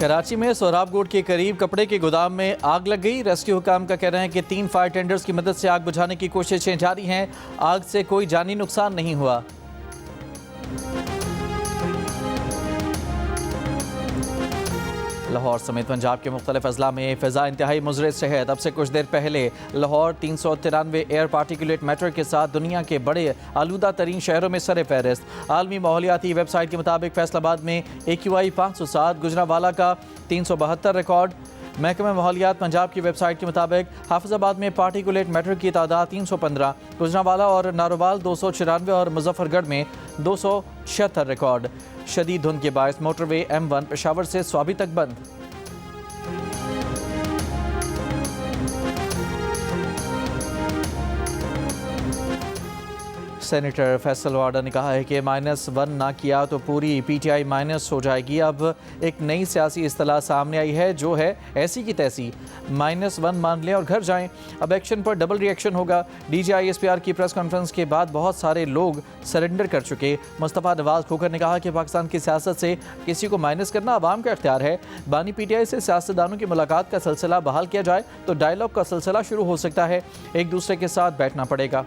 कराची में सोहराबकोट के करीब कपड़े के गोदाम में आग लग गई। रेस्क्यू हुकाम का कहना है कि 3 फायर टेंडर्स की मदद से आग बुझाने की कोशिशें जारी हैं। आग से कोई जानी नुकसान नहीं हुआ। लाहौर समेत पंजाब के मुख्तलिफ अजला में फ़िज़ा इंतहाई मुज़रिब सेहत। अब से कुछ देर पहले लाहौर 393 एयर पार्टिकुलेट मैटर के साथ दुनिया के बड़े आलूदा तरीन शहरों में सर फहरिस्त। आलमी माहौलियाती वेबसाइट के मुताबिक फैसलाबाद में AQI 507, गुजरावाला का 372 रिकॉर्ड। महकमा माहौलियात पंजाब की वेबसाइट के मुताबिक हाफिजाबाद में पार्टिकुलेट मैटर की तादाद 315, गुजरावाला और नारोवाल 294 और मुजफ्फरगढ़ में 276 रिकॉर्ड। शदीद धुंध के बायस मोटरवे M1 पेशावर से स्वाबी तक बंद। सेनेटर फैसल वाडा ने कहा है कि -1 ना किया तो पूरी PTI माइनस हो जाएगी। अब एक नई सियासी इस्तिलाह सामने आई है जो है ऐसी की तैसी, -1 मान लें और घर जाएं। अब एक्शन पर डबल रिएक्शन होगा। DGI SPR की प्रेस कॉन्फ्रेंस के बाद बहुत सारे लोग सरेंडर कर चुके। मुस्तफ़ा नवाज खोखर ने कहा कि पाकिस्तान की सियासत से किसी को माइनस करना अवाम का इख्तियार है। बानी PTI से सियासतदानों की मुलाकात का सिलसिला बहाल किया जाए तो डायलॉग का सिलसिला शुरू हो सकता है। एक दूसरे के साथ बैठना पड़ेगा।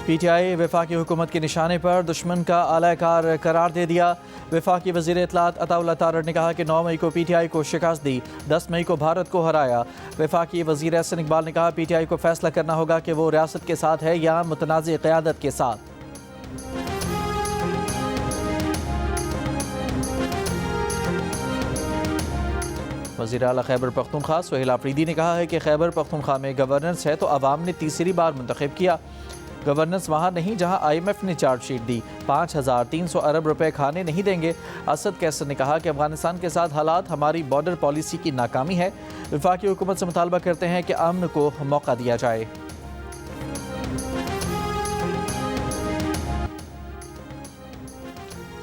PTI वफाकी हुकूमत के निशाने पर दुश्मन का आलाकार करार दे दिया। वफाकी वज़ीर इत्तलात अताउल्लाह तारड़ ने कहा कि 9 मई को PTI को शिकस्त दी, 10 मई को भारत को हराया। वफाकी वज़ीर एहसन इकबाल ने कहा PTI को फैसला करना होगा कि वो रियासत के साथ है या मुतनाज़ क़यादत के साथ। वज़ीर आला खैबर पख्तूनख्वा सुहेल आफरीदी ने कहा है कि खैबर पख्तूनख्वा में गवर्नेंस है तो अवाम ने तीसरी बार मुंतखब किया। गवर्नेंस वहाँ नहीं जहाँ IMF ने चार्जशीट दी। 5300 अरब रुपए खाने नहीं देंगे। असद कैसर ने कहा कि अफगानिस्तान के साथ हालात हमारी बॉर्डर पॉलिसी की नाकामी है। वफाकी हुकूमत से मुतालबा करते हैं कि अमन को मौका दिया जाए।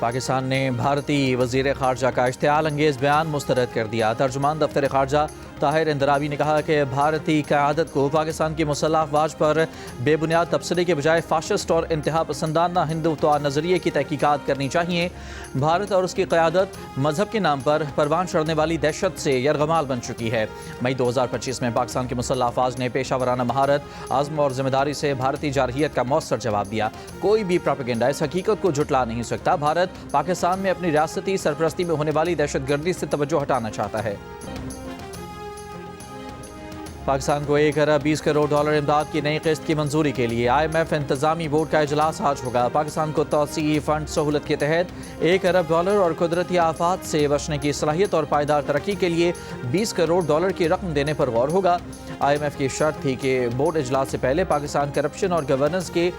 पाकिस्तान ने भारतीय वज़ीर ख़ारजा का इश्तिआल अंगेज़ बयान मुस्तरद कर दिया। तर्जुमान दफ्तर ख़ारजा ताहिर इंदरावी ने कहा कि भारतीय क़यादत को पाकिस्तान की मुसल्लह अफ़वाज पर बेबुनियाद तबसरे के बजाय फाशिस्ट और इंतहा पसंदाना हिंदुत्व नज़रिए की तहकीकात करनी चाहिए। भारत और उसकी क़यादत मजहब के नाम पर परवान चढ़ने वाली दहशत से यरगमाल बन चुकी है। मई 2025 में पाकिस्तान की मुसल्लह अफ़वाज ने पेशावराना महारत, आज़म और ज़िम्मेदारी से भारतीय जारहियत का मौसर जवाब दिया। कोई भी प्रोपेगेंडा इस हकीकत को झुटला नहीं सकता। भारत पाकिस्तान में अपनी रियासती सरपरस्ती में होने वाली दहशतगर्दी से तवज्जो हटाना चाहता है। पाकिस्तान को 1 अरब 20 करोड़ डॉलर इमदाद की नई किस्त की मंजूरी के लिए IMF इंतजामी बोर्ड का इजलास आज होगा। पाकिस्तान को तौसीई फंड सहूलत के तहत 1 अरब डॉलर और कुदरती आफात से बचने की सलाहियत और पायदार तरक्की के लिए 20 करोड़ डॉलर की रकम देने पर गौर होगा। IMF की शर्त थी कि बोर्ड इजलास से पहले पाकिस्तान करप्शन और गवर्नेंस के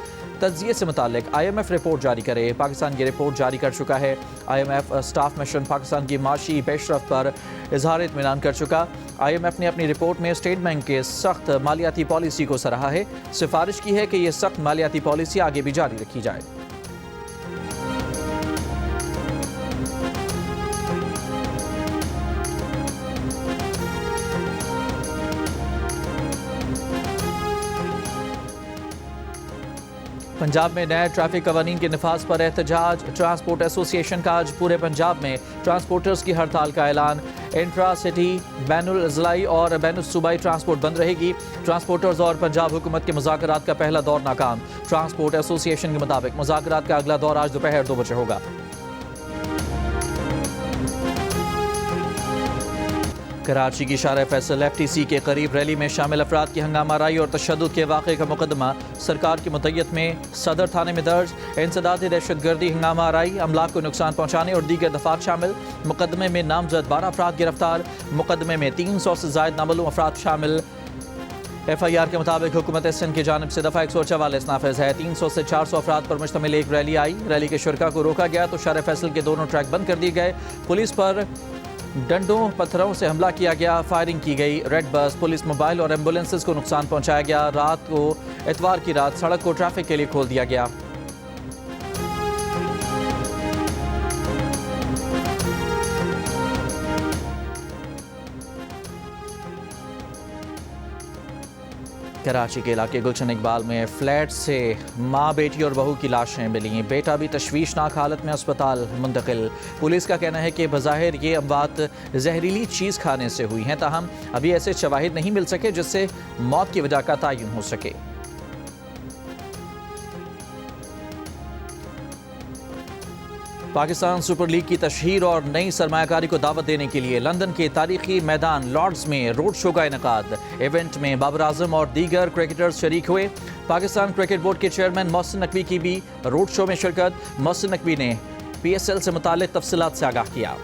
तज्जिए से मुतालिक IMF रिपोर्ट जारी करे। पाकिस्तान की रिपोर्ट जारी कर चुका है। IMF स्टाफ मिशन पाकिस्तान की माशी पेशरफ्त पर इजहार इत्मीनान कर चुका। IMF ने अपनी रिपोर्ट में स्टेट बैंक के सख्त मालियाती पॉलिसी को सराहा है। सिफारिश की है कि यह सख्त मालियाती पॉलिसी आगे भी जारी रखी जाए। पंजाब में नए ट्रैफिक कवानीन के नफाज पर एहतजाज। ट्रांसपोर्ट एसोसिएशन का आज पूरे पंजाब में ट्रांसपोर्टर्स की हड़ताल का ऐलान। इंट्रा सिटी, बैनुल अजलाई और बैनुल सूबाई ट्रांसपोर्ट बंद रहेगी। ट्रांसपोर्टर्स और पंजाब हुकूमत के मुज़ाकरात का पहला दौर नाकाम। ट्रांसपोर्ट एसोसिएशन के मुताबिक मुज़ाकरात का अगला दौर आज दोपहर 2 बजे होगा। कराची की शारा फैसल FTC के करीब रैली में शामिल अफराद की हंगामाराई और तशद्दुद के वाक़े का मुकदमा सरकार की मुद्दत में सदर थाने में दर्ज। इंसदाद दहशतगर्दी, हंगामाराई, अमलाक को नुकसान पहुँचाने और दीगर दफात शामिल। मुकदमे में नामजद 12 अफराद गिरफ्तार। मुकदमे में 300 से ज़ायद नामालूम अफराद शामिल। FIR के मुताबिक हुकूमत सिंध की जानिब से दफ़ा 144 नाफिज है। 300 से 400 अफराद पर मुश्तमिल एक रैली आई। रैली के शुरका को रोका गया तो शारा फैसल के दोनों ट्रैक बंद कर दिए गए। पुलिस पर डंडों पत्थरों से हमला किया गया, फायरिंग की गई। रेड बस, पुलिस मोबाइल और एम्बुलेंसेस को नुकसान पहुंचाया गया। रात को इतवार की रात सड़क को ट्रैफिक के लिए खोल दिया गया। कराची के इलाके गुलशन इकबाल में फ्लैट से माँ, बेटी और बहू की लाशें मिली। बेटा भी तशवीशनाक हालत में अस्पताल मुंतकिल। पुलिस का कहना है कि बज़ाहिर ये अमवात जहरीली चीज़ खाने से हुई हैं, ताहम अभी ऐसे शवाहिद नहीं मिल सके जिससे मौत की वजह का तयन हो सके। पाकिस्तान सुपर लीग की तशहीर और नई सरमायाकारी को दावत देने के लिए लंदन के तारीखी मैदान लॉर्ड्स में रोड शो का इनेकाद। इवेंट में बाबर आजम और दीगर क्रिकेटर्स शरीक हुए। पाकिस्तान क्रिकेट बोर्ड के चेयरमैन मोहसिन नकवी की भी रोड शो में शिरकत। मोहसिन नकवी ने PSL से मुताल्लिक तफसीलात से आगाह किया।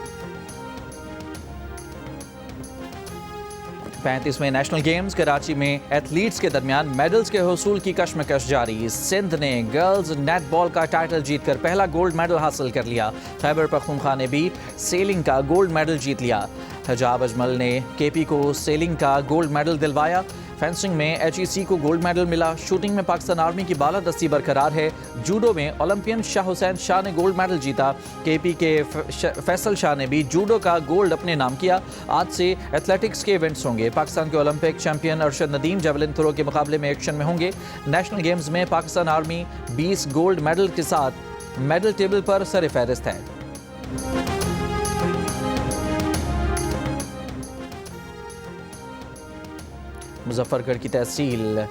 35वें नेशनल गेम्स कराची में एथलीट्स के दरमियान मेडल्स के हसूल की कशमकश जारी। सिंध ने गर्ल्स नेटबॉल का टाइटल जीतकर पहला गोल्ड मेडल हासिल कर लिया। खैबर पख्तूनख्वा ने भी सेलिंग का गोल्ड मेडल जीत लिया। हिजाब अजमल ने KP को सेलिंग का गोल्ड मेडल दिलवाया। फेंसिंग में HEC को गोल्ड मेडल मिला। शूटिंग में पाकिस्तान आर्मी की बालादस्ती बरकरार है। जूडो में ओलंपियन शाह हुसैन शाह ने गोल्ड मेडल जीता। KP के फैसल शाह ने भी जूडो का गोल्ड अपने नाम किया। आज से एथलेटिक्स के इवेंट्स होंगे। पाकिस्तान के Olympic champion Arshad Nadeem javelin throw के मुकाबले में एक्शन में होंगे। नेशनल गेम्स में पाकिस्तान आर्मी 20 गोल्ड मेडल के साथ मेडल टेबल पर सर-ए-फहरिस्त है। मुजफ्फरगढ़ की तहसील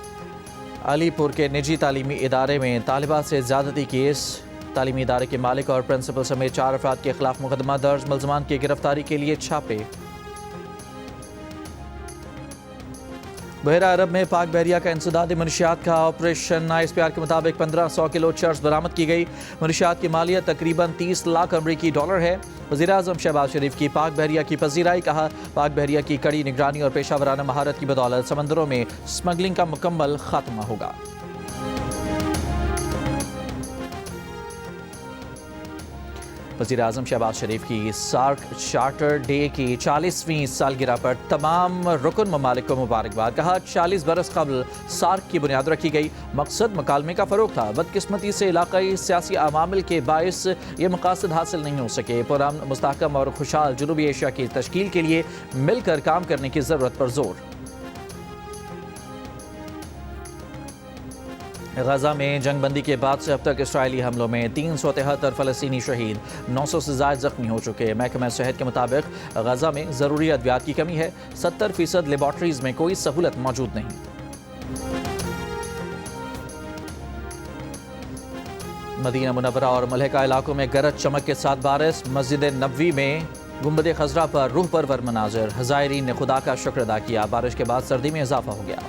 अलीपुर के निजी तालीमी इदारे में तालिबा से ज़्यादती केस। तालीमी इदारे के मालिक और प्रिंसिपल समेत 4 अफराद के खिलाफ मुकदमा दर्ज। मुलजमान की गिरफ्तारी के लिए छापे। बहरा अरब में पाक बहरिया का इंसदाद मनशियात का ऑपरेशन। ISPR के मुताबिक 1500 किलो चर्च बरामद की गई। मनशियात की मालियत तकरीबन 30 लाख अमरीकी डॉलर है। वज़ीर-ए-आज़म शहबाज शरीफ की पाक बहरिया की पजीराई। कहा, पाक बहरिया की कड़ी निगरानी और पेशा वराना महारत की बदौलत समंदरों में स्मगलिंग का मुकम्मल खात्मा होगा। वज़ीर-ए-आज़म शहबाज शरीफ की सार्क चार्टर डे की 40वीं सालगिरह पर तमाम रुकन ममालिक को मुबारकबाद। कहा, 40 बरस कबल सार्क की बुनियाद रखी गई। मकसद मकालमे का फ़रोग था। बदकिस्मती से इलाकाई सियासी अवामिल के बायस ये मकासद हासिल नहीं हो सके। पुरअमन, मुस्तहकम और खुशहाल जनूबी एशिया की तश्कील के लिए मिलकर काम करने की ज़रूरत पर जोर। गजा में जंगबंदी के बाद से अब तक इसराइली हमलों में 373 फ़लस्तीनी शहीद, 900 से ज़ायद ज़ख्मी हो चुके। महकमा सेहत के मुताबिक गजा में ज़रूरी अद्वियात की कमी है। 70% लेबॉर्ट्रीज़ में कोई सहूलत मौजूद नहीं। मदीना मुनव्वरा और मलहका इलाकों में गरज चमक के साथ बारिश। मस्जिद नबवी में गुंबद खजरा पर रूह परवर मनाजिर। ज़ायरीन ने खुदा का शुक्र अदा किया। बारिश के बाद सर्दी में इजाफा हो गया।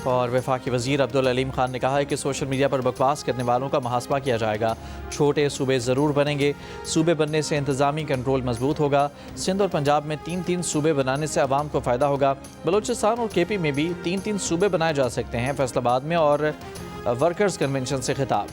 और वफाकी वज़ीर अब्दुल अलीम खान ने कहा है कि सोशल मीडिया पर बकवास करने वालों का मुहासबा किया जाएगा। छोटे सूबे ज़रूर बनेंगे। सूबे बनने से इंतज़ामी कंट्रोल मजबूत होगा। सिंध और पंजाब में 3-3 सूबे बनाने से आवाम को फ़ायदा होगा। बलूचिस्तान और KP में भी 3-3 सूबे बनाए जा सकते हैं। फैसलाबाद में और वर्कर्स कन्वेंशन से खिताब।